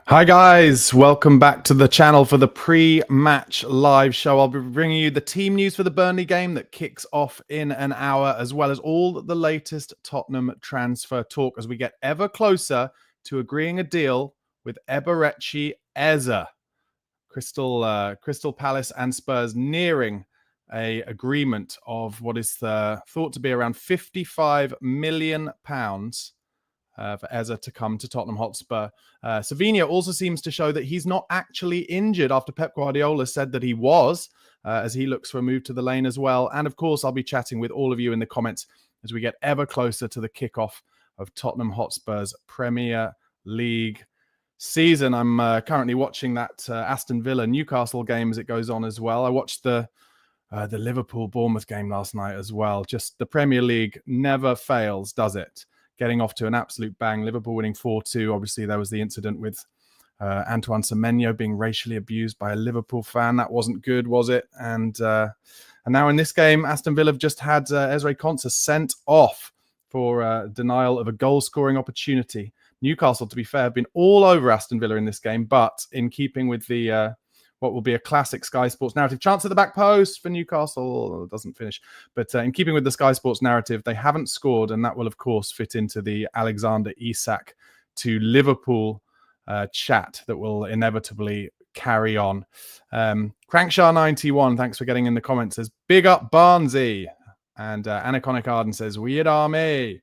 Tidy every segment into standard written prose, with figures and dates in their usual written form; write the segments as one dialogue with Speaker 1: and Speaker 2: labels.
Speaker 1: Hi guys, welcome back to the channel for the pre-match live show. I'll be bringing you the team news for the Burnley game that kicks off in an hour, as well as all the latest Tottenham transfer talk as we get ever closer to agreeing a deal with Eberechi Eze. Crystal Palace and Spurs nearing a agreement of what is thought to be around £55 million for Eze to come to Tottenham Hotspur. Sinho also seems to show that he's not actually injured after Pep Guardiola said that he was, as he looks for a move to the lane as well. And of course, I'll be chatting with all of you in the comments as we get ever closer to the kickoff of Tottenham Hotspur's Premier League season. I'm currently watching that Aston Villa Newcastle game as it goes on as well. I watched the Liverpool Bournemouth game last night as well. Just the Premier League never fails, does it? Getting off to an absolute bang. Liverpool winning 4-2. Obviously, there was the incident with Antoine Semenyo being racially abused by a Liverpool fan. That wasn't good, was it? And now in this game, Aston Villa have just had Ezri Konsa sent off for denial of a goal-scoring opportunity. Newcastle, to be fair, have been all over Aston Villa in this game, but in keeping with the what will be a classic Sky Sports narrative. Chance at the back post for Newcastle. Doesn't finish. But in keeping with the Sky Sports narrative, they haven't scored, and that will, of course, fit into the Alexander Isak to Liverpool chat that will inevitably carry on. Crankshaw91, thanks for getting in the comments, says, big up Barnsey. And Anaconic Arden says, weird army.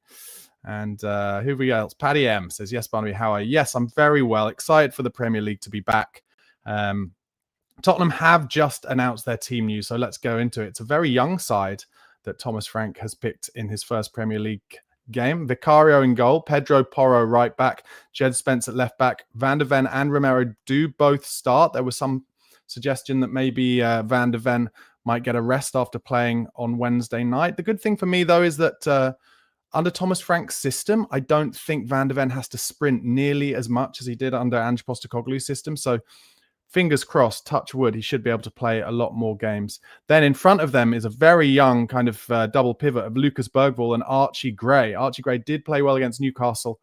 Speaker 1: And who we else? Paddy M says, yes, Barnaby, how are you? Yes, I'm very well. Excited for the Premier League to be back. Tottenham have just announced their team news, so let's go into it. It's a very young side that Thomas Frank has picked in his first Premier League game. Vicario in goal, Pedro Porro right back, Jed Spence at left back. Van der Ven and Romero do both start. There was some suggestion that maybe Van der Ven might get a rest after playing on Wednesday night. The good thing for me, though, is that under Thomas Frank's system, I don't think Van der Ven has to sprint nearly as much as he did under Ange Postecoglou's system. So fingers crossed, touch wood, he should be able to play a lot more games. Then in front of them is a very young kind of double pivot of Lucas Bergvall and Archie Gray. Archie Gray did play well against Newcastle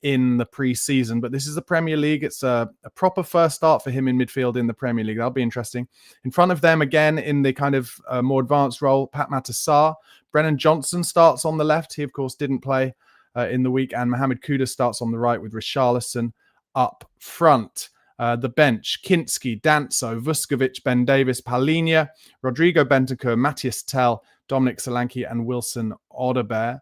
Speaker 1: in the pre-season, but this is the Premier League. It's a proper first start for him in midfield in the Premier League. That'll be interesting. In front of them, again, in the kind of more advanced role, Pat Matasar. Brennan Johnson starts on the left. He, of course, didn't play in the week. And Mohamed Kudus starts on the right with Richarlison up front. The bench, Kinski, Danso, Vuskovic, Ben Davis, Palhinha, Rodrigo Bentancur, Matthias Tell, Dominic Solanke, and Wilson Odobert.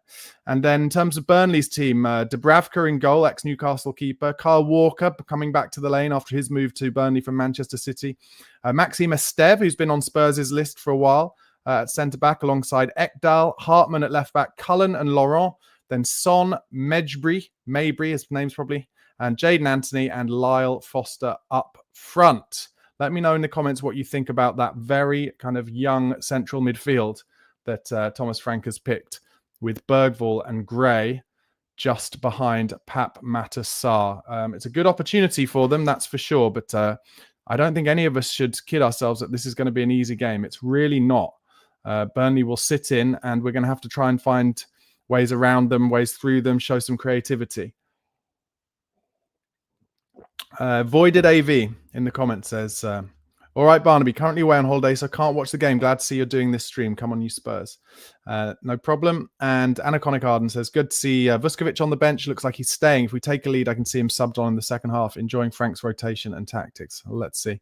Speaker 1: And then in terms of Burnley's team, Dubravka in goal, ex-Newcastle keeper. Kyle Walker coming back to the lane after his move to Burnley from Manchester City. Maxime Esteve, who's been on Spurs' list for a while, at centre-back alongside Ekdal, Hartman at left-back, Cullen and Laurent. Then Son, Mejbri, his name's probably, and Jadon Anthony and Lyle Foster up front. Let me know in the comments what you think about that very kind of young central midfield that Thomas Frank has picked, with Bergvall and Gray just behind Pap Matasar. It's a good opportunity for them, that's for sure, but I don't think any of us should kid ourselves that this is going to be an easy game. It's really not. Burnley will sit in, and we're going to have to try and find ways around them, ways through them, show some creativity. Voided AV in the comments says, all right, Barnaby, currently away on holiday, so can't watch the game. Glad to see you're doing this stream. Come on, you Spurs. No problem. And Anaconic Arden says, good to see Vuskovic on the bench. Looks like he's staying. If we take a lead, I can see him subbed on in the second half, enjoying Frank's rotation and tactics. Let's see.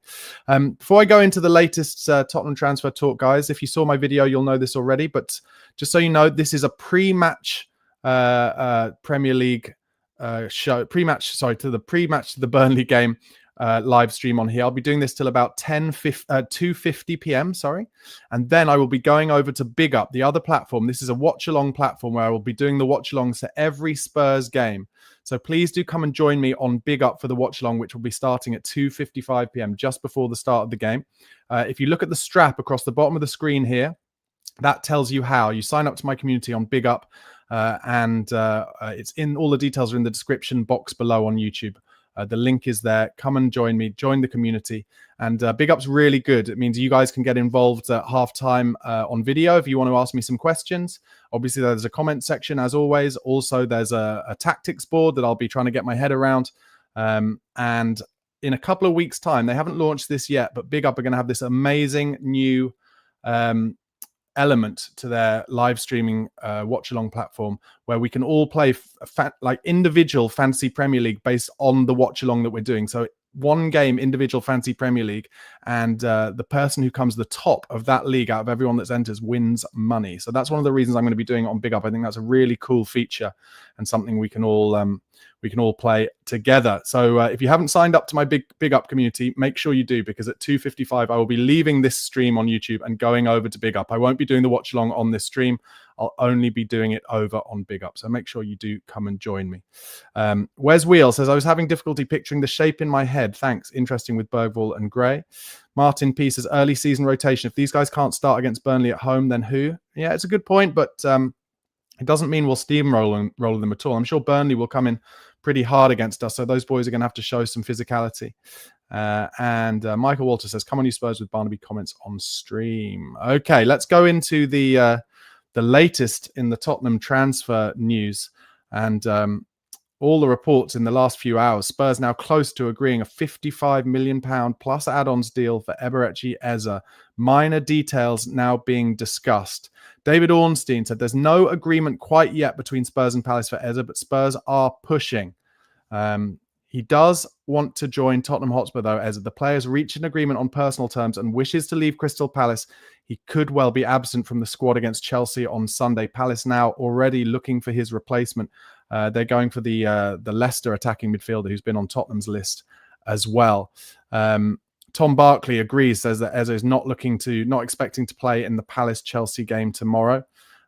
Speaker 1: Before I go into the latest Tottenham transfer talk, guys, if you saw my video, you'll know this already. But just so you know, this is a pre-match Premier League show, pre-match to the Burnley game live stream on here. I'll be doing this till about 2:50 p.m. And then I will be going over to BigUp, the other platform. This is a watch-along platform where I will be doing the watch-alongs to every Spurs game. So please do come and join me on BigUp for the watch-along, which will be starting at 2:55 p.m. just before the start of the game. If you look at the strap across the bottom of the screen here, that tells you how. You sign up to my community on BigUp, and it's in, all the details are in the description box below on YouTube. The link is there. Come and join me, join the community. And BigUp's really good. It means you guys can get involved at halftime on video if you want to ask me some questions. Obviously, there's a comment section as always. Also, there's a tactics board that I'll be trying to get my head around. And in a couple of weeks' time. They haven't launched this yet, but BigUp are going to have this amazing new element to their live streaming watch-along platform where we can all play like individual fantasy Premier League based on the watch-along that we're doing. So one game, individual fantasy Premier League, and the person who comes the top of that league out of everyone that enters wins money. So that's one of the reasons I'm going to be doing it on BigUp. I think that's a really cool feature and something we can all play together. So if you haven't signed up to my BigUp community, make sure you do, because at 2:55 I will be leaving this stream on YouTube and going over to BigUp. I won't be doing the watch along on this stream. I'll only be doing it over on BigUp. So make sure you do come and join me. Wes Wheel says, I was having difficulty picturing the shape in my head. Thanks. Interesting with Bergvall and Gray. Martin P says, early season rotation. If these guys can't start against Burnley at home, then who? Yeah, it's a good point, but it doesn't mean we'll steamroll them at all. I'm sure Burnley will come in pretty hard against us, so those boys are going to have to show some physicality. And Michael Walter says, come on you Spurs with Barnaby comments on stream. Okay, let's go into the latest in the Tottenham transfer news. And all the reports in the last few hours, Spurs now close to agreeing a £55 million plus add-ons deal for Eberechi Eze. Minor details now being discussed. David Ornstein said there's no agreement quite yet between Spurs and Palace for Eze, but Spurs are pushing. He does want to join Tottenham Hotspur, though, Eze. The players reached an agreement on personal terms and wishes to leave Crystal Palace. He could well be absent from the squad against Chelsea on Sunday. Palace now already looking for his replacement. They're going for the Leicester attacking midfielder who's been on Tottenham's list as well. Tom Barkley agrees, says that Eze is not expecting to play in the Palace-Chelsea game tomorrow.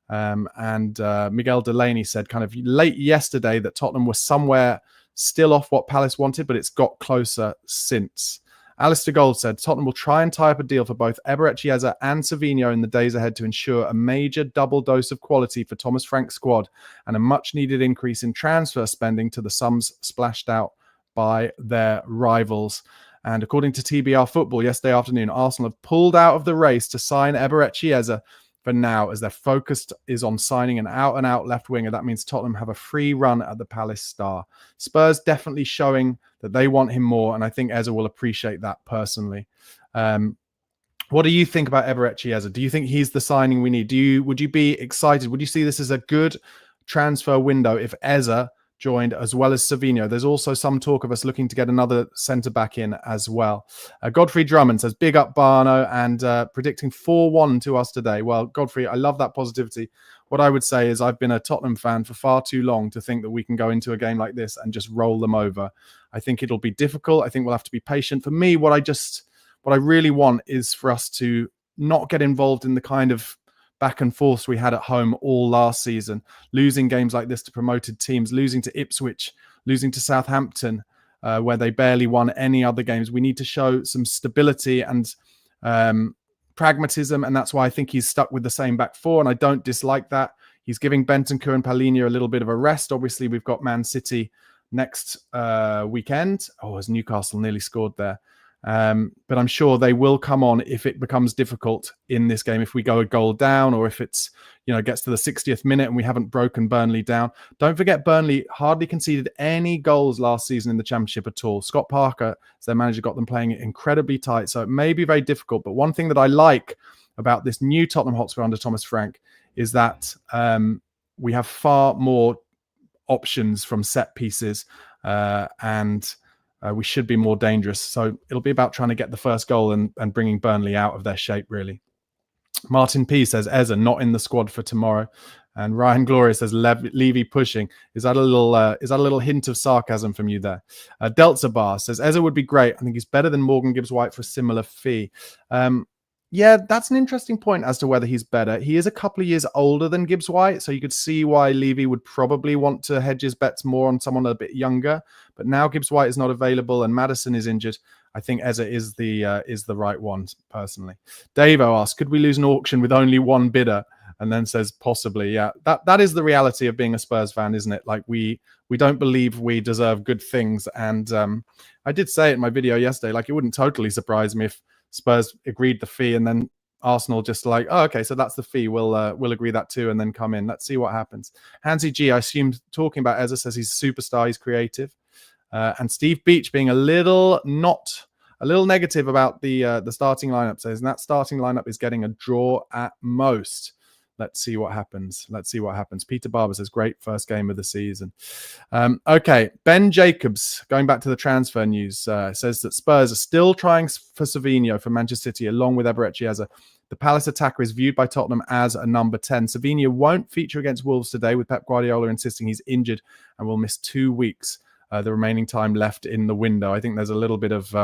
Speaker 1: And Miguel Delaney said kind of late yesterday that Tottenham was somewhere still off what Palace wanted, but it's got closer since. Alistair Gold said Tottenham will try and tie up a deal for both Eberechi Eze and Sinho in the days ahead to ensure a major double dose of quality for Thomas Frank's squad and a much-needed increase in transfer spending to the sums splashed out by their rivals. And according to TBR Football yesterday afternoon, Arsenal have pulled out of the race to sign Eberechi Eze for now, as their focus is on signing an out-and-out left winger. That means Tottenham have a free run at the Palace star. Spurs definitely showing that they want him more, and I think Eze will appreciate that personally. What do you think about Eberechi Eze? Do you think he's the signing we need? Would you be excited? Would you see this as a good transfer window if Eze joined as well as Sinho? There's also some talk of us looking to get another centre-back in as well. Godfrey Drummond says, big up Barno, and predicting 4-1 to us today. Well, Godfrey, I love that positivity. What I would say is I've been a Tottenham fan for far too long to think that we can go into a game like this and just roll them over. I think it'll be difficult. I think we'll have to be patient. For me, what I really want is for us to not get involved in the kind of back and forth we had at home all last season, losing games like this to promoted teams, losing to Ipswich, losing to Southampton, where they barely won any other games. We need to show some stability and pragmatism, and that's why I think he's stuck with the same back four, and I don't dislike that. He's giving Bentancur and Palhinha a little bit of a rest. Obviously, we've got Man City next weekend. Oh, as Newcastle nearly scored there. But I'm sure they will come on if it becomes difficult in this game, if we go a goal down or if it's, gets to the 60th minute and we haven't broken Burnley down. Don't forget, Burnley hardly conceded any goals last season in the Championship at all. Scott Parker, as their manager, got them playing it incredibly tight. So it may be very difficult. But one thing that I like about this new Tottenham Hotspur under Thomas Frank is that we have far more options from set pieces and we should be more dangerous. So it'll be about trying to get the first goal and bringing Burnley out of their shape, really. Martin P says, Eze not in the squad for tomorrow. And Ryan Gloria says, Levy pushing. Is that a little hint of sarcasm from you there? Delta Bar says, Eze would be great. I think he's better than Morgan Gibbs-White for a similar fee. Yeah, that's an interesting point as to whether he's better. He is a couple of years older than Gibbs-White, so you could see why Levy would probably want to hedge his bets more on someone a bit younger. But now Gibbs-White is not available and Maddison is injured. I think Eze is the right one, personally. Davo asks, could we lose an auction with only one bidder? And then says, possibly. Yeah, that is the reality of being a Spurs fan, isn't it? Like, we don't believe we deserve good things. And I did say it in my video yesterday, like, it wouldn't totally surprise me if Spurs agreed the fee and then Arsenal just like, oh, okay, so that's the fee. We'll agree that too and then come in. Let's see what happens. Hansi G, I assume, talking about Eze, says he's a superstar, he's creative. And Steve Beach being a little negative about the starting lineup, says, and that starting lineup is getting a draw at most. Let's see what happens. Peter Barber says, great first game of the season. Okay, Ben Jacobs, going back to the transfer news, says that Spurs are still trying for Savinho for Manchester City, along with Eberechi. The Palace attacker is viewed by Tottenham as a number 10. Savinho won't feature against Wolves today, with Pep Guardiola insisting he's injured and will miss 2 weeks, the remaining time left in the window. I think there's a little bit of...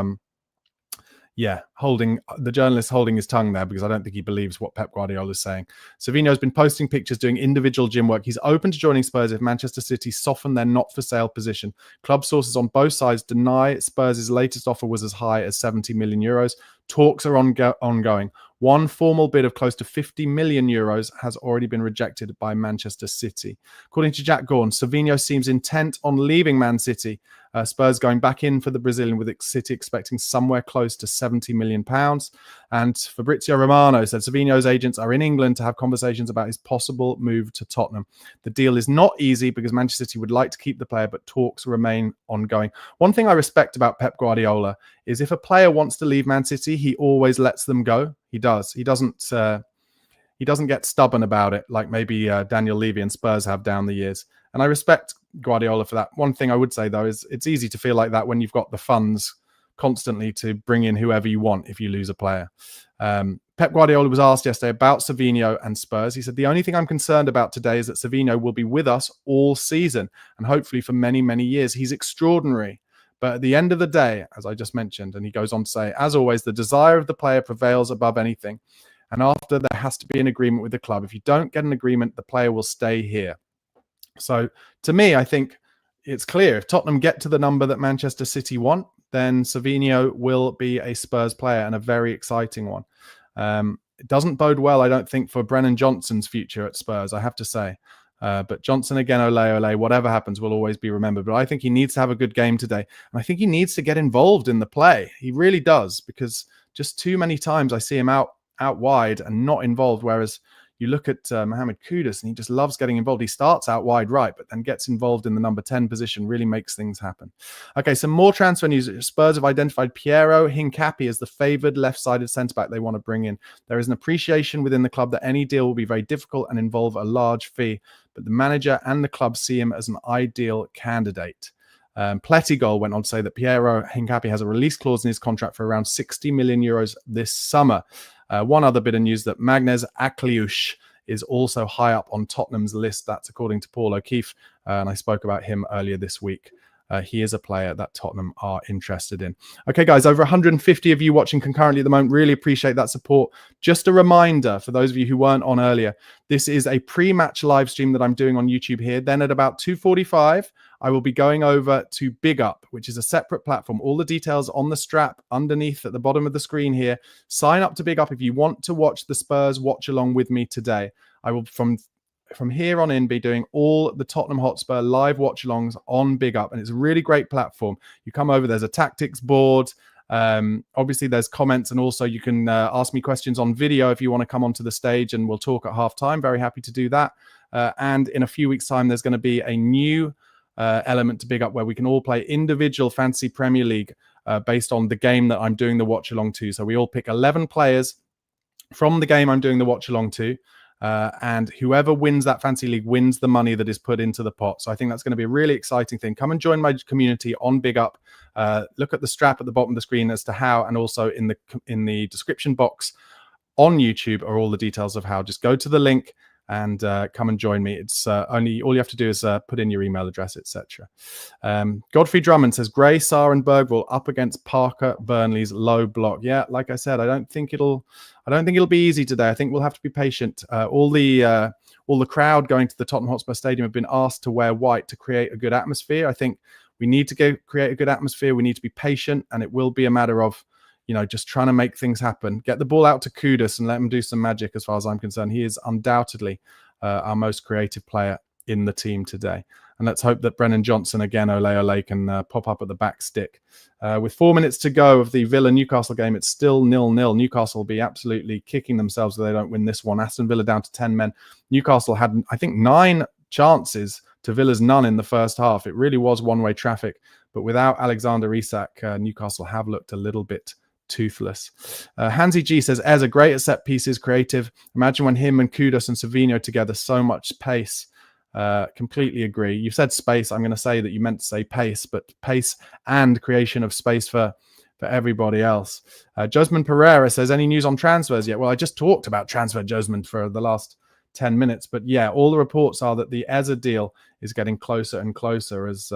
Speaker 1: holding the journalist holding his tongue there, because I don't think he believes what Pep Guardiola is saying. Savinho has been posting pictures doing individual gym work. He's open to joining Spurs if Manchester City soften their not-for-sale position. Club sources on both sides deny Spurs' latest offer was as high as 70 million euros. Talks are ongoing. One formal bid of close to 50 million euros has already been rejected by Manchester City. According to Jack Gorn, Savinho seems intent on leaving Man City. Spurs going back in for the Brazilian, with City expecting somewhere close to £70 million. And Fabrizio Romano said Savinho's agents are in England to have conversations about his possible move to Tottenham. The deal is not easy because Manchester City would like to keep the player, but talks remain ongoing. One thing I respect about Pep Guardiola is if a player wants to leave Man City, he always lets them go. He does. He doesn't get stubborn about it like maybe Daniel Levy and Spurs have down the years. And I respect Guardiola for that. One thing I would say, though, is it's easy to feel like that when you've got the funds constantly to bring in whoever you want if you lose a player. Pep Guardiola was asked yesterday about Savinho and Spurs. He said, the only thing I'm concerned about today is that Savinho will be with us all season and hopefully for many, many years. He's extraordinary. But at the end of the day, as I just mentioned, and he goes on to say, as always, the desire of the player prevails above anything. And after, there has to be an agreement with the club. If you don't get an agreement, the player will stay here. So to me, I think it's clear. If Tottenham get to the number that Manchester City want, then Savinho will be a Spurs player, and a very exciting one. It doesn't bode well, I don't think, for Brennan Johnson's future at Spurs, I have to say. But Johnson again, ole, whatever happens will always be remembered. But I think he needs to have a good game today. And I think he needs to get involved in the play. He really does, because just too many times I see him out wide and not involved. Whereas you look at Mohamed Kudus and he just loves getting involved. He starts out wide right, but then gets involved in the number 10 position, really makes things happen. Okay, some more transfer news. Spurs have identified Piero Hincapié as the favoured left-sided centre-back they want to bring in. There is an appreciation within the club that any deal will be very difficult and involve a large fee, but the manager and the club see him as an ideal candidate. Plettigol went on to say that Piero Hincapié has a release clause in his contract for around 60 million euros this summer. One other bit of news, that Magnez Akliush is also high up on Tottenham's list. That's according to Paul O'Keefe, and I spoke about him earlier this week. He is a player that Tottenham are interested in. Okay, guys, over 150 of you watching concurrently at the moment. Really appreciate that support. Just a reminder for those of you who weren't on earlier, this is a pre-match live stream that I'm doing on YouTube here. Then at about 2:45, I will be going over to BigUp, which is a separate platform. All the details on the strap underneath at the bottom of the screen here. Sign up to BigUp if you want to watch the Spurs watch along with me today. I will, from here on in, be doing all the Tottenham Hotspur live watch-alongs on BigUp, and it's a really great platform. You come over, there's a tactics board. Obviously, there's comments, and also you can ask me questions on video if you want to come onto the stage, and we'll talk at half-time. Very happy to do that. And in a few weeks' time, there's going to be a new element to BigUp where we can all play individual Fantasy Premier League based on the game that I'm doing the watch-along to. So we all pick 11 players from the game I'm doing the watch-along to. And whoever wins that fantasy league wins the money that is put into the pot. So I think that's going to be a really exciting thing. Come and join my community on BigUp. Look at the strap at the bottom of the screen as to how, and also in the description box on YouTube are all the details of how. Just go to the link and come and join me. It's only all you have to do is put in your email address, etc. Godfrey Drummond says Gray, Sarr, and Bergvall up against Parker Burnley's low block. Yeah, like I said, I don't think it'll be easy today. I think we'll have to be patient. All the crowd going to the Tottenham Hotspur Stadium have been asked to wear white to create a good atmosphere. I think we need to create a good atmosphere. We need to be patient, and it will be a matter of just trying to make things happen. Get the ball out to Kudus and let him do some magic as far as I'm concerned. He is undoubtedly our most creative player in the team today. And let's hope that Brennan Johnson, again, ole, can pop up at the back stick. With 4 minutes to go of the Villa-Newcastle game, it's still 0-0. Newcastle will be absolutely kicking themselves if they don't win this one. Aston Villa down to 10 men. Newcastle had, I think, 9 chances to Villa's none in the first half. It really was one-way traffic. But without Alexander Isak, Newcastle have looked a little bit toothless. Hansi G says, Eze great at set pieces, creative. Imagine when him and Kudus and Sinho together, so much pace. Completely agree. You said space. I'm going to say that you meant to say pace, but pace and creation of space for everybody else. Josman Pereira says, any news on transfers yet? Well, I just talked about transfer, Josman, for the last 10 minutes. But yeah, all the reports are that the Eze deal is getting closer and closer as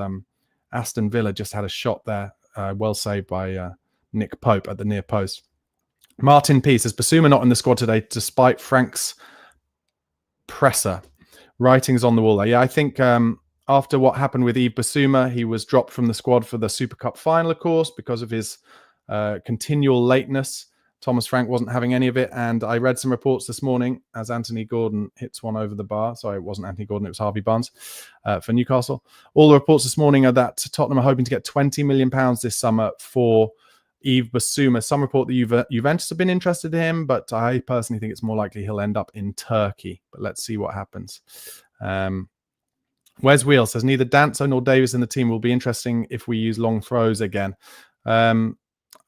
Speaker 1: Aston Villa just had a shot there. Well saved by Nick Pope at the near post. Martin P says, Basuma not in the squad today despite Frank's presser. Writings on the wall there. Yeah, I think after what happened with Yves Basuma, he was dropped from the squad for the Super Cup final, of course, because of his continual lateness. Thomas Frank wasn't having any of it. And I read some reports this morning as Anthony Gordon hits one over the bar. Sorry, it wasn't Anthony Gordon, it was Harvey Barnes for Newcastle. All the reports this morning are that Tottenham are hoping to get £20 million this summer for Yves Basuma. Some report that Juventus have been interested in him, but I personally think it's more likely he'll end up in Turkey. But let's see what happens. Wes Wheel says, neither Danso nor Davis in the team will be interesting if we use long throws again.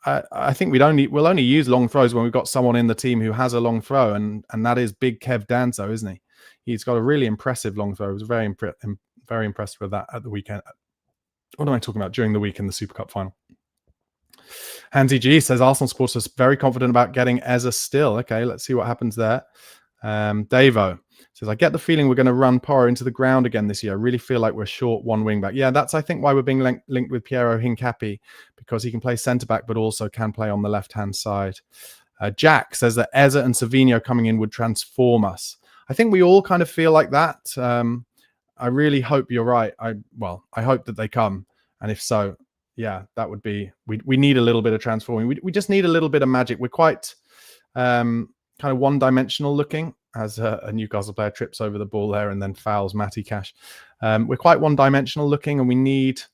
Speaker 1: I think we'll only use long throws when we've got someone in the team who has a long throw, and that is Big Kev Danso, isn't he? He's got a really impressive long throw. I was very impressed with that at the weekend. What am I talking about? During the week in the Super Cup final. Hansi G says, Arsenal supporters very confident about getting Eze still. Okay, let's see what happens there. Davo says, I get the feeling we're going to run Porro into the ground again this year. I really feel like we're short one wing back. Yeah, that's, I think, why we're being linked with Piero Hincapié, because he can play centre-back, but also can play on the left-hand side. Jack says that Eze and Sinho coming in would transform us. I think we all kind of feel like that. I really hope you're right. I hope that they come. And if so, yeah, that would be, we need a little bit of transforming. We just need a little bit of magic. We're quite kind of one-dimensional looking, as a Newcastle player trips over the ball there and then fouls Matty Cash. We're quite one-dimensional looking, and we need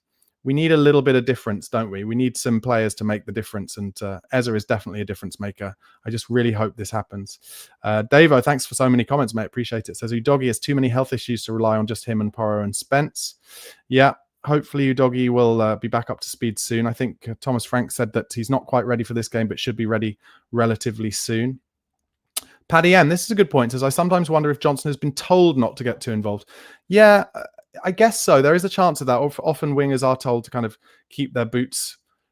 Speaker 1: a little bit of difference, don't we? We need some players to make the difference, and Eze is definitely a difference maker. I just really hope this happens. Davo, thanks for so many comments, mate. Appreciate it. Says Udogie has too many health issues to rely on just him and Porro and Spence. Yeah, hopefully Udogie will be back up to speed soon. I think Thomas Frank said that he's not quite ready for this game, but should be ready relatively soon. Paddy M, this is a good point. Says, I sometimes wonder if Johnson has been told not to get too involved. Yeah, I guess so. There is a chance of that. Often wingers are told to kind of keep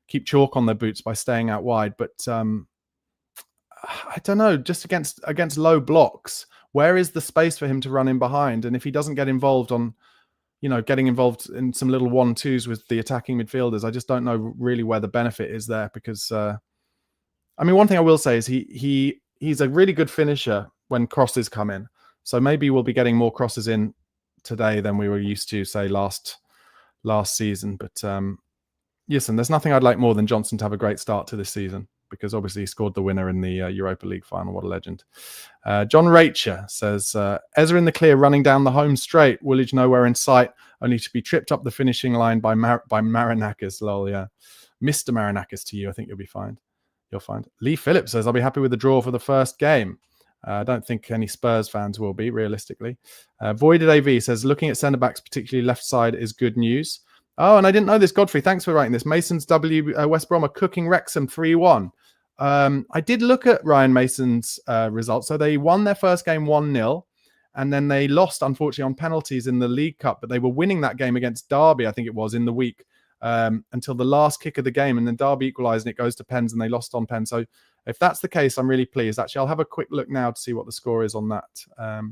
Speaker 1: keep chalk on their boots by staying out wide. But I don't know, just against low blocks, where is the space for him to run in behind? And if he doesn't get involved on, getting involved in some little 1-2s with the attacking midfielders, I just don't know really where the benefit is there. Because, one thing I will say is he's a really good finisher when crosses come in. So maybe we'll be getting more crosses in today than we were used to, say, last season. But listen, there's nothing I'd like more than Johnson to have a great start to this season, because obviously he scored the winner in the Europa League final. What a legend. John Racher says, Eze in the clear running down the home straight. Woolwich nowhere in sight, only to be tripped up the finishing line by Marinakis. Lol, yeah. Mr. Marinakis to you. I think you'll be fine. You'll find. Lee Phillips says, I'll be happy with the draw for the first game. I don't think any Spurs fans will be, realistically. Voided AV says, looking at centre-backs, particularly left side, is good news. Oh, and I didn't know this. Godfrey, thanks for writing this. Mason's West Brom are cooking Wrexham 3-1. I did look at Ryan Mason's results. So they won their first game 1-0, and then they lost, unfortunately, on penalties in the League Cup. But they were winning that game against Derby, I think it was, in the week. Until the last kick of the game, and then Derby equalised and it goes to pens and they lost on pens. So if that's the case, I'm really pleased. Actually, I'll have a quick look now to see what the score is on that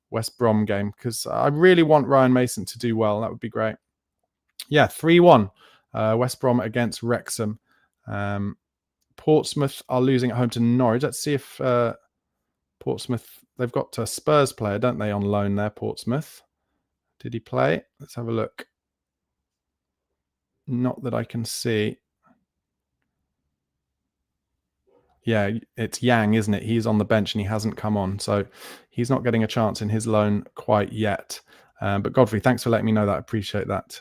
Speaker 1: West Brom game, because I really want Ryan Mason to do well. That would be great. Yeah, 3-1 West Brom against Wrexham. Portsmouth are losing at home to Norwich. Let's see if Portsmouth, they've got a Spurs player, don't they, on loan there, Portsmouth. Did he play? Let's have a look. Not that I can see. Yeah, it's Yang, isn't it? He's on the bench and he hasn't come on. So he's not getting a chance in his loan quite yet. But Godfrey, thanks for letting me know that. I appreciate that.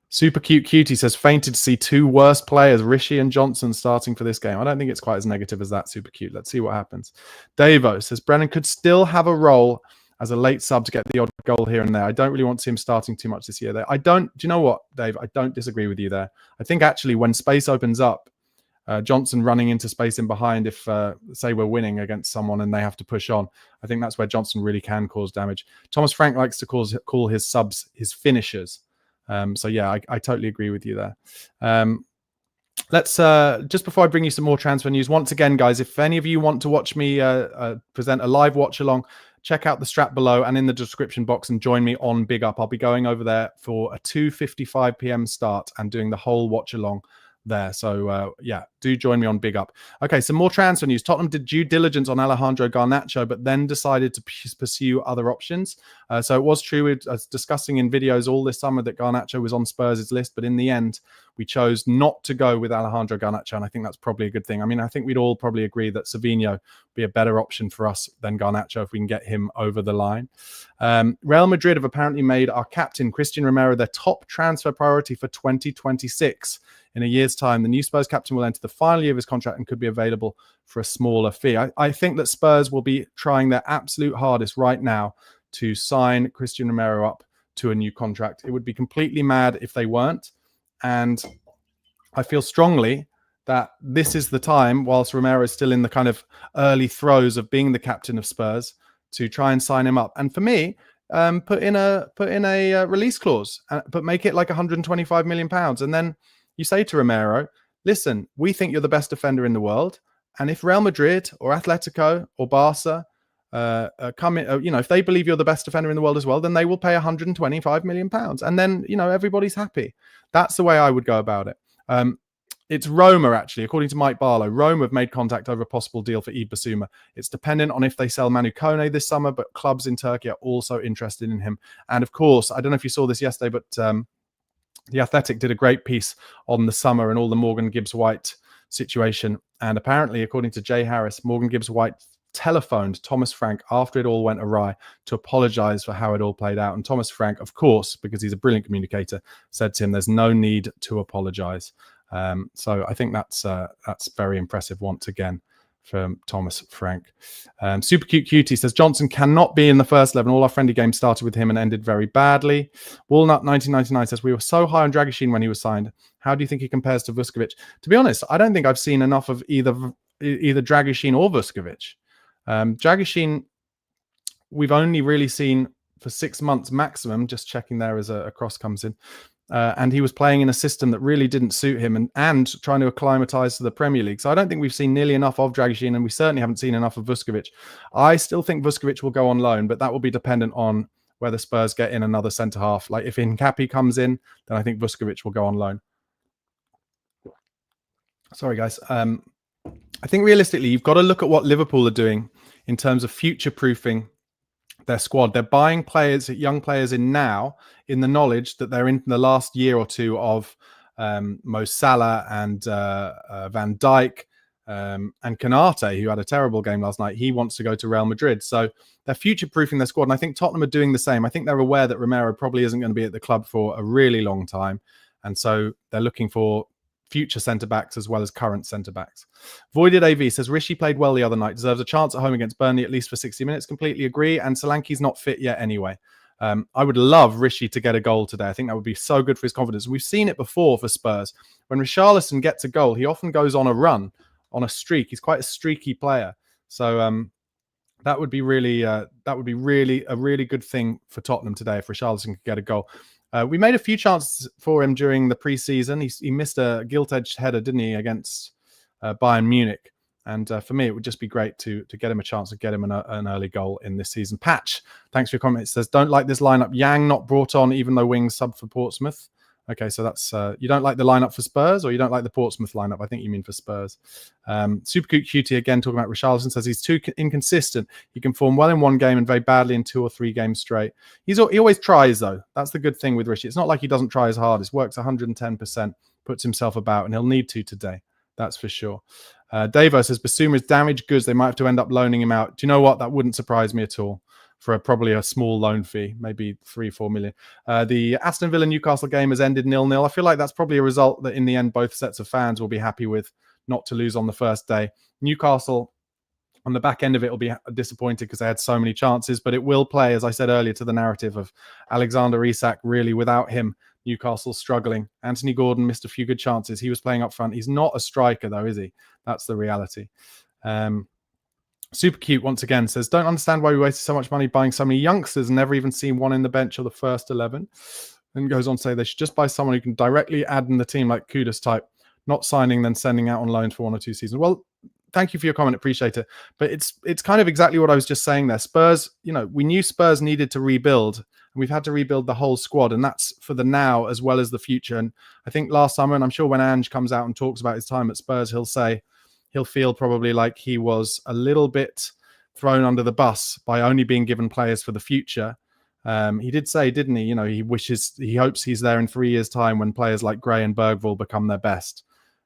Speaker 1: Super Cute Cutie says, fainted to see two worst players, Rishi and Johnson, starting for this game. I don't think it's quite as negative as that, Super Cute. Let's see what happens. Davo says, Brennan could still have a role as a late sub to get the odd goal here and there. I don't really want to see him starting too much this year. There, do you know what, Dave? I don't disagree with you there. I think actually when space opens up, Johnson running into space in behind, if say we're winning against someone and they have to push on, I think that's where Johnson really can cause damage. Thomas Frank likes to call his subs his finishers. So yeah, I totally agree with you there. Let's just before I bring you some more transfer news, once again, guys, if any of you want to watch me present a live watch along, check out the strap below and in the description box and join me on BigUp. I'll be going over there for a 2:55 p.m. start and doing the whole watch along there. So yeah, do join me on BigUp. Okay, some more transfer news. Tottenham did due diligence on Alejandro Garnacho, but then decided to pursue other options. So it was true, we were discussing in videos all this summer that Garnacho was on Spurs' list, but in the end, we chose not to go with Alejandro Garnacho, and I think that's probably a good thing. I mean, I think we'd all probably agree that Sinho would be a better option for us than Garnacho if we can get him over the line. Real Madrid have apparently made our captain, Christian Romero, their top transfer priority for 2026. In a year's time, the new Spurs captain will enter the final year of his contract and could be available for a smaller fee. I think that Spurs will be trying their absolute hardest right now to sign Christian Romero up to a new contract. It would be completely mad if they weren't. And I feel strongly that this is the time, whilst Romero is still in the kind of early throes of being the captain of Spurs, to try and sign him up. And for me, put in a release clause, but make it like £125 million. And then you say to Romero, listen, we think you're the best defender in the world. And if Real Madrid or Atletico or Barca come in, if they believe you're the best defender in the world as well, then they will pay £125 million. And then, everybody's happy. That's the way I would go about it. It's Roma, actually. According to Mike Barlow, Roma have made contact over a possible deal for Yves Bissouma. It's dependent on if they sell Manu Kone this summer, but clubs in Turkey are also interested in him. And of course, I don't know if you saw this yesterday, but The Athletic did a great piece on the summer and all the Morgan Gibbs-White situation. And apparently, according to Jay Harris, Morgan Gibbs-White telephoned Thomas Frank after it all went awry to apologize for how it all played out. And Thomas Frank, of course, because he's a brilliant communicator, said to him, there's no need to apologize. So I think that's very impressive once again from Thomas Frank. Super Cute Cutie says, Johnson cannot be in the first 11. All our friendly games started with him and ended very badly. Walnut 1999 says, we were so high on Dragusin when he was signed. How do you think he compares to Vuskovic? To be honest, I don't think I've seen enough of either Dragusin or Vuskovic. Dragusin, we've only really seen for 6 months maximum, just checking there as a cross comes in. And he was playing in a system that really didn't suit him and trying to acclimatise to the Premier League. So I don't think we've seen nearly enough of Dragusin, and we certainly haven't seen enough of Vuskovic. I still think Vuskovic will go on loan, but that will be dependent on whether Spurs get in another centre-half. Like if Hincapi comes in, then I think Vuskovic will go on loan. Sorry, guys. I think realistically, you've got to look at what Liverpool are doing in terms of future-proofing their squad. They're buying players, young players in now, in the knowledge that they're in the last year or two of Mo Salah and Van Dijk and Konate, who had a terrible game last night. He wants to go to Real Madrid. So they're future-proofing their squad. And I think Tottenham are doing the same. I think they're aware that Romero probably isn't going to be at the club for a really long time. And so they're looking for future centre-backs as well as current centre-backs. Voided AV says, Rishi played well the other night, deserves a chance at home against Burnley at least for 60 minutes. Completely agree. And Solanke's not fit yet anyway. I would love Rishi to get a goal today. I think that would be so good for his confidence. We've seen it before for Spurs. When Richarlison gets a goal, he often goes on a run, on a streak. He's quite a streaky player. So that would be really a really good thing for Tottenham today if Richarlison could get a goal. We made a few chances for him during the pre-season. He missed a gilt-edged header, didn't he, against Bayern Munich? And for me, it would just be great to get him a chance to get him an early goal in this season. Patch, thanks for your comment. It says, don't like this lineup. Yang not brought on, even though Wings sub for Portsmouth. Okay, so that's you don't like the lineup for Spurs, or you don't like the Portsmouth lineup? I think you mean for Spurs. Super Cute Cutie again talking about Richarlison says he's too inconsistent. He can form well in one game and very badly in 2 or 3 games straight. He always tries though. That's the good thing with Rishi. It's not like he doesn't try as hard. He works 110%, puts himself about, and he'll need to today. That's for sure. Davo says Bissouma is damaged goods. They might have to end up loaning him out. Do you know what? That wouldn't surprise me at all. For probably a small loan fee, maybe 3-4 million. The Aston Villa Newcastle game has ended 0-0. I feel like that's probably a result that in the end both sets of fans will be happy with, not to lose on the first day. Newcastle On the back end of it, will be disappointed because they had so many chances, but it will play, as I said earlier, to the narrative of Alexander Isak. Really, without him, Newcastle struggling. Anthony Gordon missed a few good chances. He was playing up front. He's not a striker, though, is he? That's the reality. Super Cute, once again, says, don't understand why we wasted so much money buying so many youngsters and never even seen one in the bench or the first 11. And goes on to say they should just buy someone who can directly add in the team like Kudus type, not signing, then sending out on loan for 1 or 2 seasons. Well, thank you for your comment. Appreciate it. But it's kind of exactly what I was just saying there. Spurs, we knew Spurs needed to rebuild, and we've had to rebuild the whole squad, and that's for the now as well as the future. And I think last summer, and I'm sure when Ange comes out and talks about his time at Spurs, he'll feel probably like he was a little bit thrown under the bus by only being given players for the future. He did say, didn't he? He hopes he's there in 3 years' time when players like Gray and Bergvall become their best.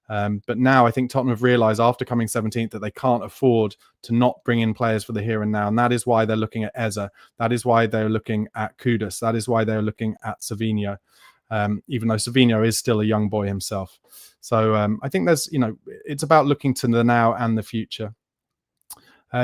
Speaker 1: But now I think Tottenham have realised after coming 17th that they can't afford to not bring in players for the here and now. And that is why they're looking at Eze. That is why they're looking at Kudus. That is why they're looking at Savinho, even though Savinho is still a young boy himself. So I think it's about looking to the now and the future.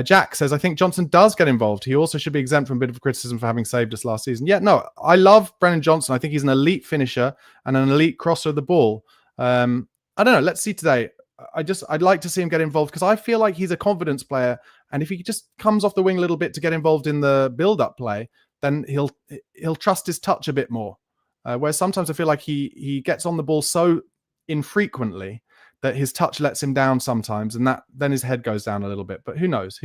Speaker 1: Jack says, I think Johnson does get involved. He also should be exempt from a bit of criticism for having saved us last season. Yeah, no, I love Brennan Johnson. I think he's an elite finisher and an elite crosser of the ball. I don't know. Let's see today. I'd like to see him get involved because I feel like he's a confidence player. And if he just comes off the wing a little bit to get involved in the build-up play, then he'll trust his touch a bit more. Whereas sometimes I feel like he gets on the ball so infrequently that his touch lets him down sometimes, and then his head goes down a little bit. But who knows?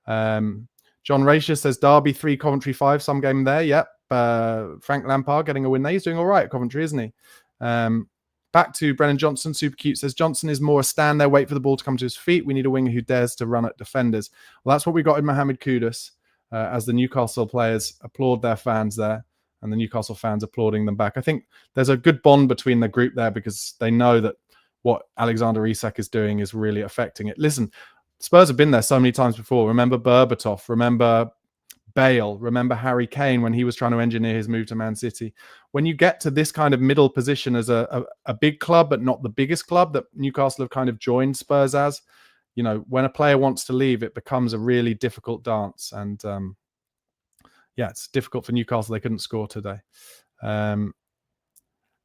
Speaker 1: John Racier says, Derby 3, Coventry 5, some game there. Yep. Frank Lampard getting a win there. He's doing all right at Coventry, isn't he? Back to Brennan Johnson. Super Cute says, Johnson is more a stand there, wait for the ball to come to his feet. We need a winger who dares to run at defenders. Well, that's what we got in Mohamed Kudus, as the Newcastle players applaud their fans there, and the Newcastle fans applauding them back. I think there's a good bond between the group there because they know that what Alexander Isak is doing is really affecting it. Listen, Spurs have been there so many times before. Remember Berbatov, remember Bale, remember Harry Kane when he was trying to engineer his move to Man City. When you get to this kind of middle position as a big club, but not the biggest club that Newcastle have kind of joined Spurs as, when a player wants to leave, it becomes a really difficult dance. And it's difficult for Newcastle. They couldn't score today.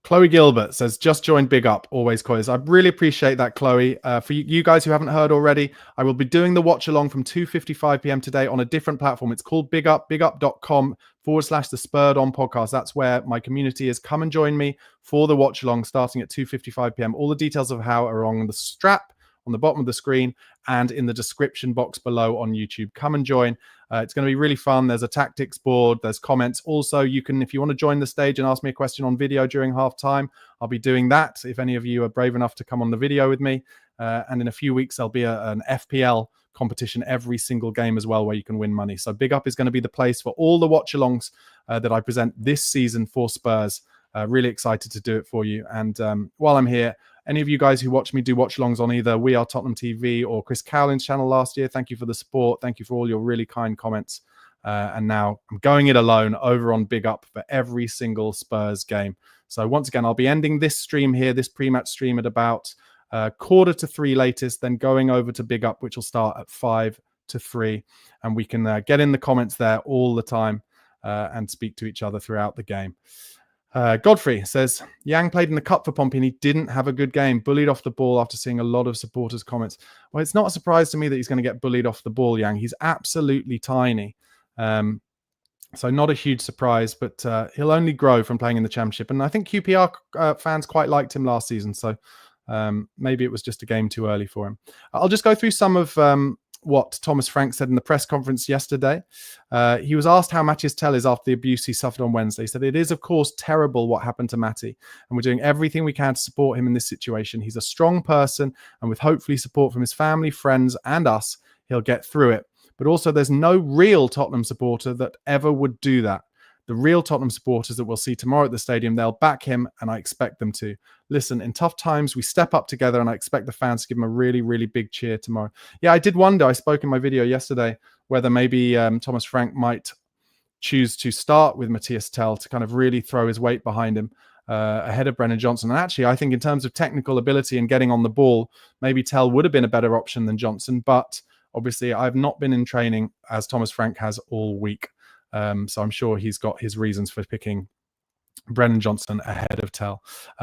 Speaker 1: Chloe Gilbert says, just joined Big Up, always quiz. I really appreciate that, Chloe. For you guys who haven't heard already, I will be doing the watch along from 2:55 p.m. today on a different platform. It's called Big Up, bigup.com/the Spurred On podcast. That's where my community is. Come and join me for the watch along starting at 2:55 p.m. All the details of how are on the strap on the bottom of the screen and in the description box below on YouTube. Come and join. It's going to be really fun. There's a tactics board. There's comments. Also, you can, if you want to join the stage and ask me a question on video during half time, I'll be doing that. If any of you are brave enough to come on the video with me. And in a few weeks, there'll be an FPL competition every single game as well, where you can win money. So Big Up is going to be the place for all the watch-alongs that I present this season for Spurs. Really excited to do it for you. And while I'm here, any of you guys who watch me do watch-alongs on either We Are Tottenham TV or Chris Cowlin's channel last year, thank you for the support. Thank you for all your really kind comments. And now I'm going it alone over on Big Up for every single Spurs game. So once again, I'll be ending this stream here, this pre-match stream at about 2:45 latest, then going over to Big Up, which will start at 2:55. And we can get in the comments there all the time and speak to each other throughout the game. Godfrey says, Yang played in the cup for Pompey and he didn't have a good game. Bullied off the ball after seeing a lot of supporters' comments. Well, it's not a surprise to me that he's going to get bullied off the ball, Yang. He's absolutely tiny. So not a huge surprise, but he'll only grow from playing in the Championship. And I think QPR fans quite liked him last season. So maybe it was just a game too early for him. I'll just go through some of what Thomas Frank said in the press conference yesterday. He was asked how Mathias Tell is after the abuse he suffered on Wednesday. He said, it is, of course, terrible what happened to Matty, and we're doing everything we can to support him in this situation. He's a strong person, and with hopefully support from his family, friends, and us, he'll get through it. But also, there's no real Tottenham supporter that ever would do that. The real Tottenham supporters that we'll see tomorrow at the stadium, they'll back him, and I expect them to. Listen, in tough times, we step up together, and I expect the fans to give him a really, really big cheer tomorrow. Yeah, I did wonder, I spoke in my video yesterday, whether maybe Thomas Frank might choose to start with Mathias Tell to kind of really throw his weight behind him ahead of Brennan Johnson. And actually, I think in terms of technical ability and getting on the ball, maybe Tell would have been a better option than Johnson, but Obviously, I've not been in training as Thomas Frank has all week. So I'm sure he's got his reasons for picking Brennan Johnson ahead of Tell.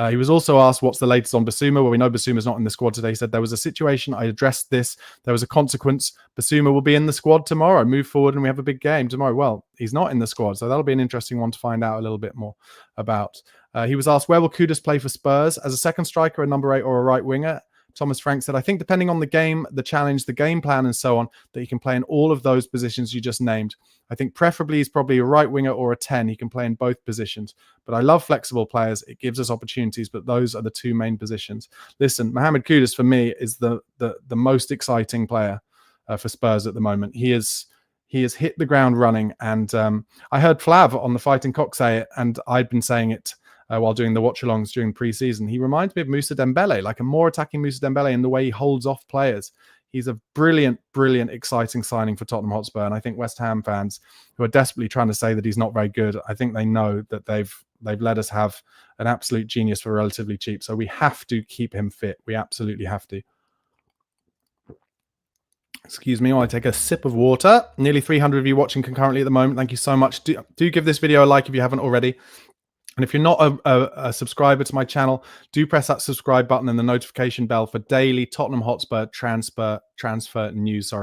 Speaker 1: He was also asked what's the latest on Basuma. Well, we know Basuma's not in the squad today. He said there was a situation. I addressed this. There was a consequence. Basuma will be in the squad tomorrow. Move forward and we have a big game tomorrow. Well, he's not in the squad. So that'll be an interesting one to find out a little bit more about. He was asked where will Kudus play for Spurs? As a second striker, a number 8 or a right winger? Thomas Frank said, I think depending on the game, the challenge, the game plan, and so on, that he can play in all of those positions you just named. I think preferably he's probably a right winger or a 10. He can play in both positions. But I love flexible players. It gives us opportunities, but those are the two main positions. Listen, Mohamed Kudus for me is the most exciting player for Spurs at the moment. He has hit the ground running. And I heard Flav on the Fighting Cock say it, and I'd been saying it while doing the watch-alongs during pre-season. He reminds me of Moussa Dembele, like a more attacking Moussa Dembele in the way he holds off players. He's a brilliant, exciting signing for Tottenham Hotspur. And I think West Ham fans who are desperately trying to say that he's not very good, I think they know that they've let us have an absolute genius for relatively cheap. So we have to keep him fit. We absolutely have to. Excuse me while I take a sip of water. Nearly 300 of you watching concurrently at the moment. Thank you so much. Do give this video a like if you haven't already. And if you're not a subscriber to my channel, do press that subscribe button and the notification bell for daily Tottenham Hotspur transfer news,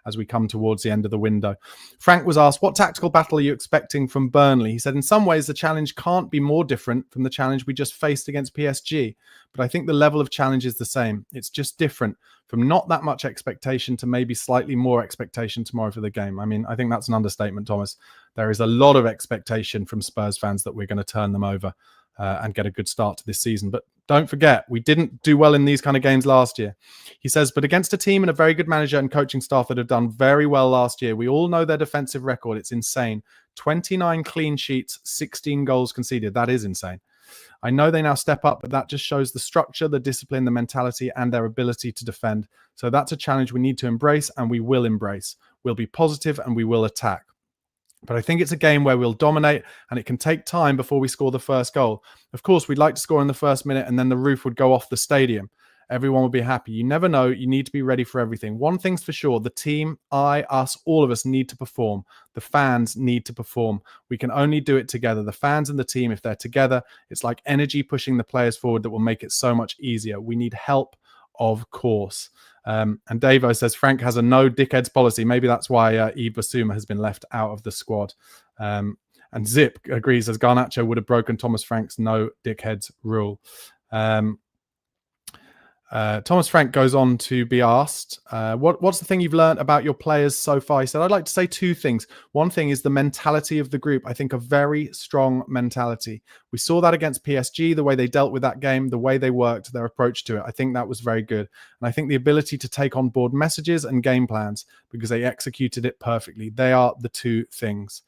Speaker 1: as we come towards the end of the window. Frank was asked, what tactical battle are you expecting from Burnley? He said, in some ways, the challenge can't be more different from the challenge we just faced against PSG. But I think the level of challenge is the same. It's just different from not that much expectation to maybe slightly more expectation tomorrow for the game. I mean, I think that's an understatement, Thomas. There is a lot of expectation from Spurs fans that we're going to turn them over and get a good start to this season. But don't forget, we didn't do well in these kind of games last year. He says, but against a team and a very good manager and coaching staff that have done very well last year, we all know their defensive record. It's insane. 29 clean sheets, 16 goals conceded. That is insane. I know they now step up, but that just shows the structure, the discipline, the mentality, and their ability to defend. So that's a challenge we need to embrace, and we will embrace. We'll be positive and we will attack. But I think it's a game where we'll dominate, and it can take time before we score the first goal. Of course, we'd like to score in the first minute, and then the roof would go off the stadium. Everyone will be happy. You never know. You need to be ready for everything. One thing's for sure. The team, us, all of us need to perform. The fans need to perform. We can only do it together. The fans and the team, if they're together, it's like energy pushing the players forward that will make it so much easier. We need help, of course. And Davo says, Frank has a no dickheads policy. Maybe that's why Yves Basuma has been left out of the squad. And Zip agrees, as Garnacho would have broken Thomas Frank's no dickheads rule. Thomas Frank goes on to be asked, what's the thing you've learned about your players so far? He said, I'd like to say two things. One thing is the mentality of the group. I think a very strong mentality. We saw that against PSG, the way they dealt with that game, the way they worked, their approach to it. I think that was very good. And I think the ability to take on board messages and game plans because they executed it perfectly. They are the two things.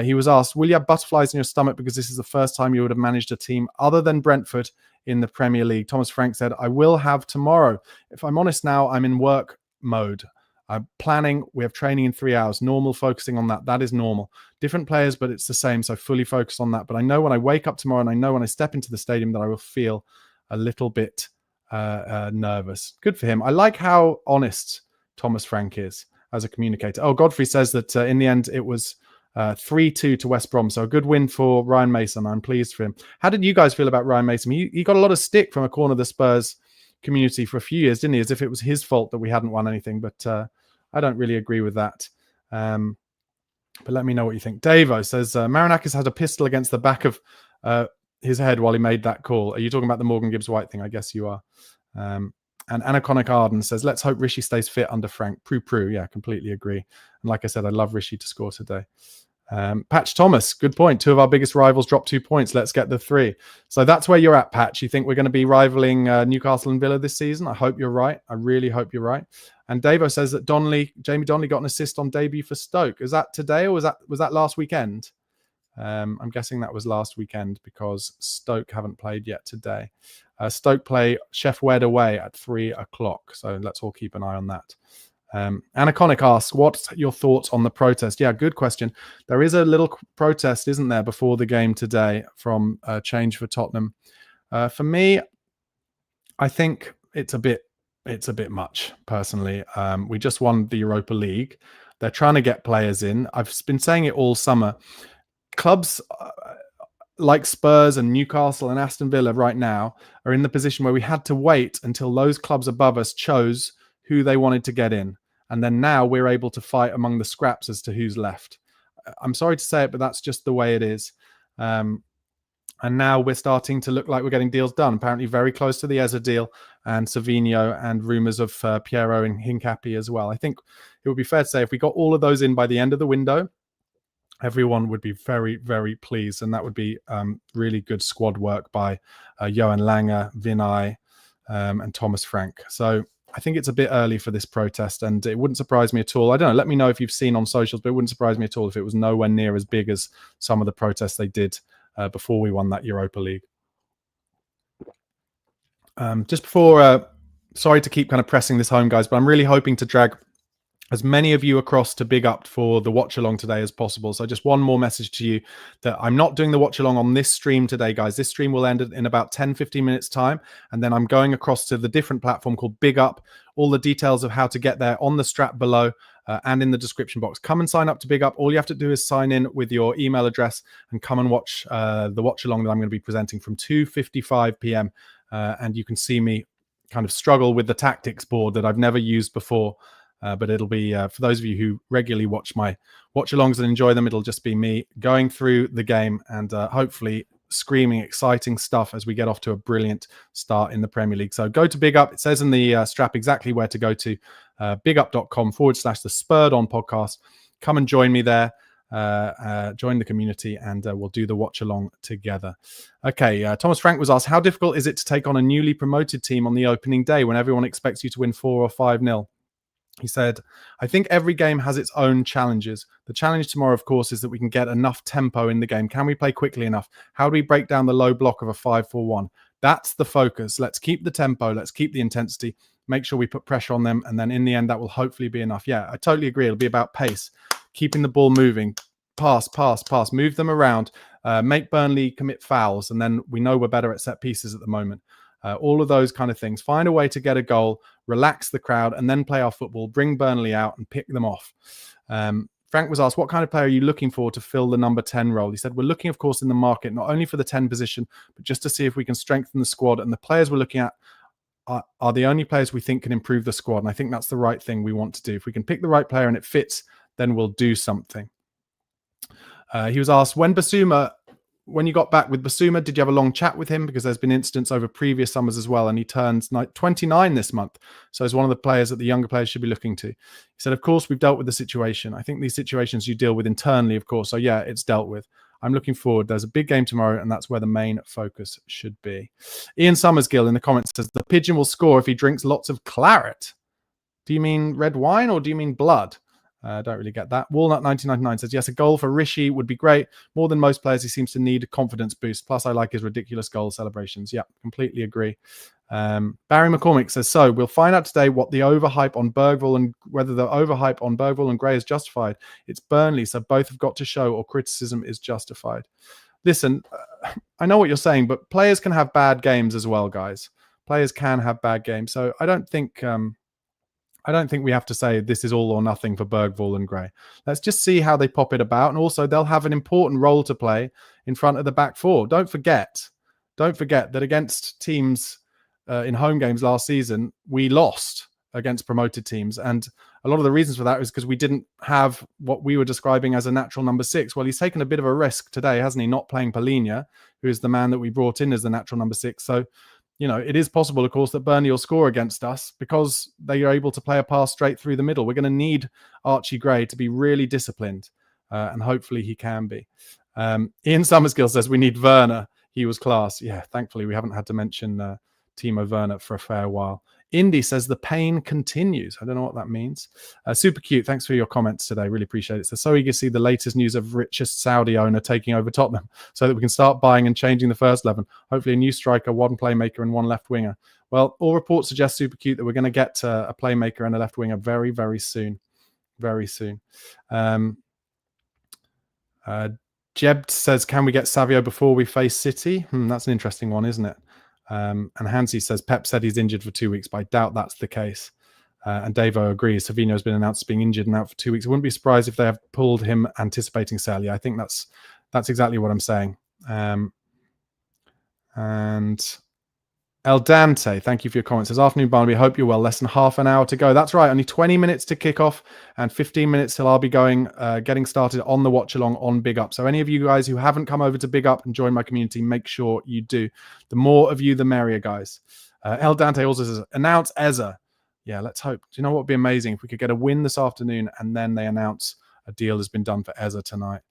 Speaker 1: He was asked, will you have butterflies in your stomach because this is the first time you would have managed a team other than Brentford in the Premier League? Thomas Frank said, I will have tomorrow. If I'm honest now, I'm in work mode. I'm planning. We have training in 3 hours. Normal, focusing on that. That is normal. Different players, but it's the same. So fully focused on that. But I know when I wake up tomorrow and I know when I step into the stadium that I will feel a little bit nervous. Good for him. I like how honest Thomas Frank is as a communicator. Oh, Godfrey says that in the end it was 3-2 to West Brom. So a good win for Ryan Mason. I'm pleased for him. How did you guys feel about Ryan Mason? He got a lot of stick from a corner of the Spurs community for a few years, didn't he? As if it was his fault that we hadn't won anything. But I don't really agree with that. But let me know what you think. Davo says, Marinakis had a pistol against the back of his head while he made that call. Are you talking about the Morgan Gibbs-White thing? I guess you are. And Anaconic Arden says, let's hope Rishi stays fit under Frank. Prue. Yeah, completely agree. And like I said, I'd love Rishi to score today. Patch Thomas, good point. Two of our biggest rivals dropped 2 points. Let's get the 3. So that's where you're at, Patch. You think we're going to be rivaling Newcastle and Villa this season? I hope you're right. I really hope you're right. And Davo says that Jamie Donnelly got an assist on debut for Stoke. Is that today or was that last weekend? I'm guessing that was last weekend because Stoke haven't played yet today. Stoke play Chef Wed away at 3 o'clock. So let's all keep an eye on that. Anaconic asks, what's your thoughts on the protest? Yeah, good question. There is a little protest, isn't there, before the game today from Change for Tottenham. For me, I think it's a bit it's a bit much, personally. We just won the Europa League. They're trying to get players in. I've been saying it all summer. Clubs like Spurs and Newcastle and Aston Villa right now are in the position where we had to wait until those clubs above us chose who they wanted to get in. And then now we're able to fight among the scraps as to who's left. I'm sorry to say it, but that's just the way it is. And now we're starting to look like we're getting deals done. Apparently very close to the Eza deal and Savinho, and rumours of Piero and Hincapi as well. I think it would be fair to say if we got all of those in by the end of the window, everyone would be very, very pleased. And that would be really good squad work by Johan Lange, Vinay, and Thomas Frank. So I think it's a bit early for this protest, and it wouldn't surprise me at all. I don't know. Let me know if you've seen on socials, but it wouldn't surprise me at all if it was nowhere near as big as some of the protests they did before we won that Europa League. Just before, sorry to keep kind of pressing this home, guys, but I'm really hoping to drag as many of you across to Big Up for the watch along today as possible. So just one more message to you that I'm not doing the watch along on this stream today, guys. This stream will end in about 10-15 minutes time. And then I'm going across to the different platform called Big Up. All the details of how to get there on the strap below and in the description box. Come and sign up to Big Up. All you have to do is sign in with your email address and come and watch the watch along that I'm going to be presenting from 2:55 p.m. And you can see me kind of struggle with the tactics board that I've never used before. But it'll be, for those of you who regularly watch my watch-alongs and enjoy them, it'll just be me going through the game and hopefully screaming exciting stuff as we get off to a brilliant start in the Premier League. So go to Big Up. It says in the strap exactly where to go to, bigup.com/the Spurred On podcast. Come and join me there. Join the community, and we'll do the watch along together. Okay, Thomas Frank was asked, how difficult is it to take on a newly promoted team on the opening day when everyone expects you to win 4 or 5-0? He said, I think every game has its own challenges. The challenge tomorrow, of course, is that we can get enough tempo in the game. Can we play quickly enough? How do we break down the low block of a 5-4-1? That's the focus. Let's keep the tempo. Let's keep the intensity. Make sure we put pressure on them. And then in the end, that will hopefully be enough. Yeah, I totally agree. It'll be about pace, keeping the ball moving, pass, move them around, make Burnley commit fouls. And then we know we're better at set pieces at the moment. All of those kind of things. Find a way to get a goal, relax the crowd, and then play our football, bring Burnley out and pick them off. Frank was asked, what kind of player are you looking for to fill the number 10 role? He said, we're looking, of course, in the market, not only for the 10 position, but just to see if we can strengthen the squad. And the players we're looking at are the only players we think can improve the squad. And I think that's the right thing we want to do. If we can pick the right player and it fits, then we'll do something. He was asked, when you got back with Basuma, did you have a long chat with him? Because there's been incidents over previous summers as well, and he turns 29 this month. So he's one of the players that the younger players should be looking to. He said, of course, we've dealt with the situation. I think these situations you deal with internally, of course. So yeah, it's dealt with. I'm looking forward. There's a big game tomorrow, and that's where the main focus should be. Ian Summersgill in the comments says, the Pigeon will score if he drinks lots of claret. Do you mean red wine or do you mean blood? I don't really get that. Walnut 1999 says, yes, a goal for Rishi would be great. More than most players, he seems to need a confidence boost. Plus, I like his ridiculous goal celebrations. Yeah, completely agree. Barry McCormick says, so we'll find out today what the overhype on Bergvall and whether the overhype on Bergvall and Gray is justified. It's Burnley, so both have got to show or criticism is justified. Listen, I know what you're saying, but players can have bad games as well, guys. Players can have bad games. So I don't think we have to say this is all or nothing for Bergvall and Gray. Let's just see how they pop it about. And also, they'll have an important role to play in front of the back four. Don't forget that against teams in home games last season, we lost against promoted teams. And a lot of the reasons for that is because we didn't have what we were describing as a natural number 6. Well, he's taken a bit of a risk today, hasn't he? Not playing Palhinha, who is the man that we brought in as the natural number 6. So, it is possible, of course, that Burnley will score against us because they are able to play a pass straight through the middle. We're going to need Archie Gray to be really disciplined, and hopefully he can be. Ian Summersgill says we need Werner. He was class. Yeah, thankfully we haven't had to mention Timo Werner for a fair while. Indy says the pain continues. I don't know what that means. Super cute. Thanks for your comments today. Really appreciate it. So eager to see the latest news of richest Saudi owner taking over Tottenham so that we can start buying and changing the first 11. Hopefully a new striker, one playmaker and one left winger. Well, all reports suggest, super cute, that we're going to get a playmaker and a left winger very, very soon. Very soon. Jeb says, can we get Savio before we face City? That's an interesting one, isn't it? And Hansi says Pep said he's injured for 2 weeks, but I doubt that's the case. And Davo agrees. Savino has been announced as being injured and out for 2 weeks. I wouldn't be surprised if they have pulled him anticipating sale. Yeah, I think that's exactly what I'm saying. And El Dante, thank you for your comments. Says, afternoon, Barnaby. Hope you're well. Less than half an hour to go. That's right. Only 20 minutes to kick off and 15 minutes till I'll be getting started on the watch along on Big Up. So any of you guys who haven't come over to Big Up and join my community, make sure you do. The more of you, the merrier, guys. El Dante also says, announce Eza. Yeah, let's hope. Do you know what would be amazing? If we could get a win this afternoon and then they announce a deal has been done for Eza tonight.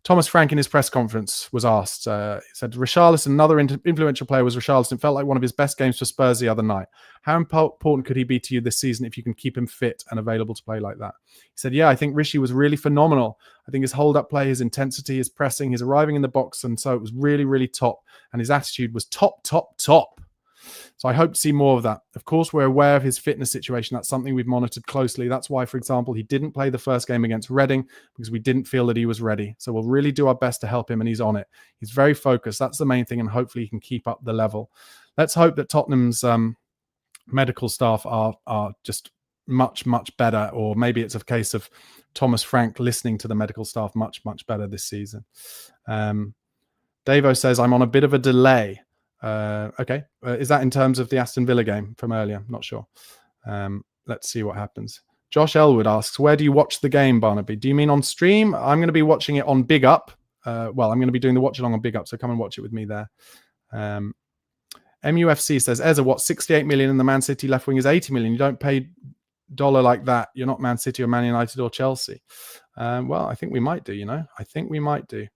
Speaker 1: Thomas Frank in his press conference was asked, he said, Richarlison, another influential player was Richarlison. It felt like one of his best games for Spurs the other night. How important could he be to you this season if you can keep him fit and available to play like that? He said, yeah, I think Rishi was really phenomenal. I think his hold-up play, his intensity, his pressing, his arriving in the box, and so it was really, really top. And his attitude was top. So I hope to see more of that. Of course, we're aware of his fitness situation. That's something we've monitored closely. That's why, for example, he didn't play the first game against Reading because we didn't feel that he was ready. So we'll really do our best to help him, and he's on it. He's very focused. That's the main thing, and hopefully he can keep up the level. Let's hope that Tottenham's medical staff are just much, much better, or maybe it's a case of Thomas Frank listening to the medical staff much, much better this season. Davo says, I'm on a bit of a delay. Okay. Is that in terms of the Aston Villa game from earlier? Not sure. Let's see what happens. Josh Elwood asks, where do you watch the game, Barnaby? Do you mean on stream? I'm going to be watching it on Big Up. I'm going to be doing the watch along on Big Up, so come and watch it with me there. MUFC says, Eza, what, 68 million and the Man City left wing is 80 million. You don't pay dollar like that. You're not Man City or Man United or Chelsea. Well, I think we might do, I think we might do.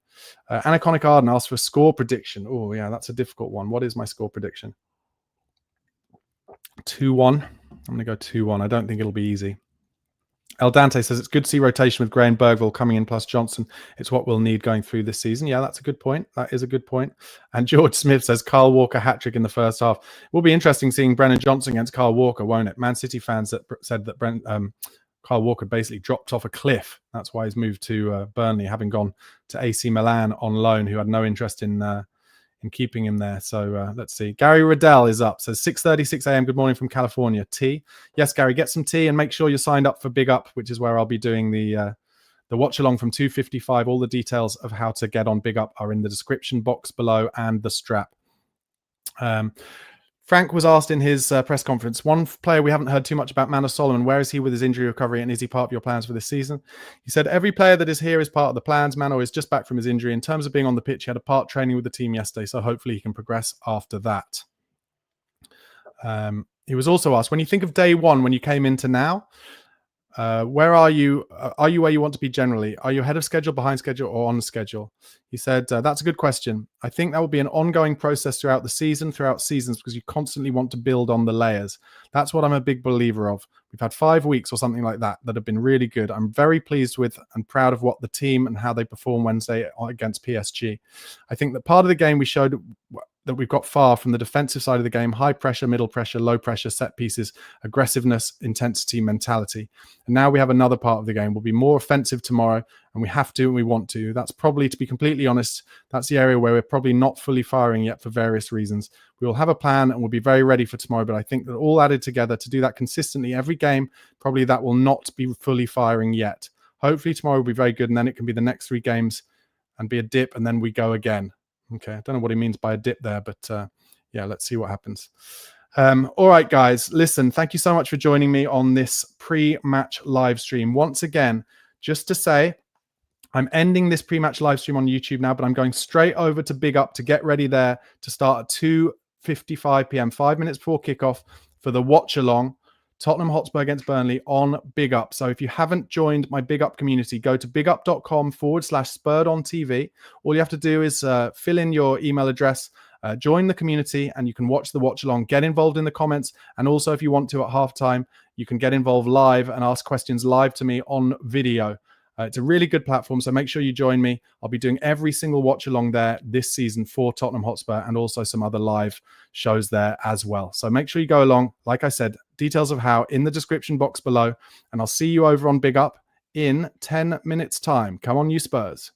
Speaker 1: Anaconic Arden asked for a score prediction. Oh, yeah, that's a difficult one. What is my score prediction? 2-1. I'm going to go 2-1. I don't think it'll be easy. El Dante says it's good to see rotation with Gray and Bergville coming in plus Johnson. It's what we'll need going through this season. Yeah, that's a good point. That is a good point. And George Smith says Kyle Walker hat-trick in the first half. It will be interesting seeing Brennan Johnson against Kyle Walker, won't it? Man City fans that said that Kyle Walker basically dropped off a cliff. That's why he's moved to Burnley, having gone to AC Milan on loan, who had no interest in keeping him there. So let's see. Gary Riddell is up. Says 6:36 a.m. Good morning from California. Tea? Yes, Gary, get some tea and make sure you're signed up for Big Up, which is where I'll be doing the watch along from 2:55. All the details of how to get on Big Up are in the description box below and the strap. Frank was asked in his press conference, one player we haven't heard too much about, Manor Solomon. Where is he with his injury recovery, and is he part of your plans for this season? He said, every player that is here is part of the plans. Manor is just back from his injury. In terms of being on the pitch, he had a part training with the team yesterday, so hopefully he can progress after that. He was also asked, when you think of day one, when you came into now, where are you? Are you where you want to be generally? Are you ahead of schedule, behind schedule, or on schedule? He said, that's a good question. I think that will be an ongoing process throughout seasons, because you constantly want to build on the layers. That's what I'm a big believer of. We've had 5 weeks or something like that have been really good. I'm very pleased with and proud of what the team and how they performed Wednesday against PSG. I think that part of the game we showed that we've got far from the defensive side of the game: high pressure, middle pressure, low pressure, set pieces, aggressiveness, intensity, mentality. And now we have another part of the game. We'll be more offensive tomorrow, and we have to and we want to. That's probably, to be completely honest, that's the area where we're probably not fully firing yet for various reasons. We will have a plan and we'll be very ready for tomorrow, but I think that all added together to do that consistently every game, probably that will not be fully firing yet. Hopefully tomorrow will be very good, and then it can be the next 3 games and be a dip, and then we go again. Okay, I don't know what he means by a dip there, but yeah, let's see what happens. All right, guys, listen, thank you so much for joining me on this pre-match live stream. Once again, just to say, I'm ending this pre-match live stream on YouTube now, but I'm going straight over to Big Up to get ready there to start at 2:55 p.m., 5 minutes before kickoff, for the watch along. Tottenham Hotspur against Burnley on Big Up. So if you haven't joined my Big Up community, go to bigup.com/Spurred on TV. All you have to do is fill in your email address, join the community, and you can watch the watch along. Get involved in the comments. And also, if you want to, at halftime, you can get involved live and ask questions live to me on video. It's a really good platform, so make sure you join me. I'll be doing every single watch along there this season for Tottenham Hotspur, and also some other live shows there as well. So make sure you go along. Like I said, details of how in the description box below, and I'll see you over on Big Up in 10 minutes time. Come on, you Spurs.